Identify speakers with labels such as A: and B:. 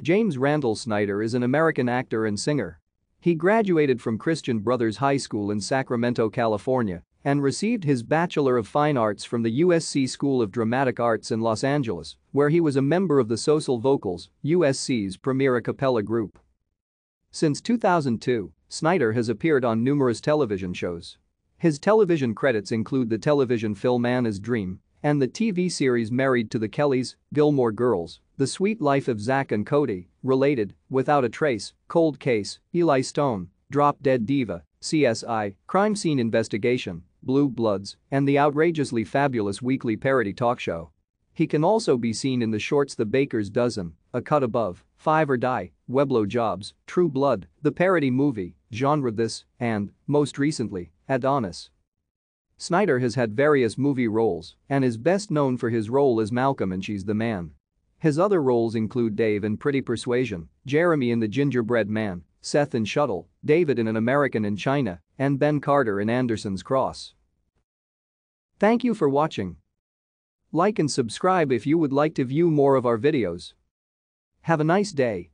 A: James Randall Snyder is an American actor and singer. He graduated from Christian Brothers High School in Sacramento, California, and received his Bachelor of Fine Arts from the USC School of Dramatic Arts in Los Angeles, where he was a member of the SoCal VoCals, USC's premier a cappella group. Since 2002, Snyder has appeared on numerous television shows. His television credits include the television film Anna's Dream and the TV series Married to the Kellys, Gilmore Girls, The Sweet Life of Zack and Cody, Related, Without a Trace, Cold Case, Eli Stone, Drop Dead Diva, CSI, Crime Scene Investigation, Blue Bloods, and the outrageously fabulous weekly parody talk show. He can also be seen in the shorts The Baker's Dozen, A Cut Above, Five or Die, Weblo Jobs, True Blood, the parody movie, Genre This, and, most recently, Adonis. Snyder has had various movie roles and is best known for his role as Malcolm in She's the Man. His other roles include Dave in Pretty Persuasion, Jeremy in The Gingerbread Man, Seth in Shuttle, David in An American in China, and Ben Carter in Anderson's Cross. Thank you for watching. Like and subscribe if you would like to view more of our videos. Have a nice day.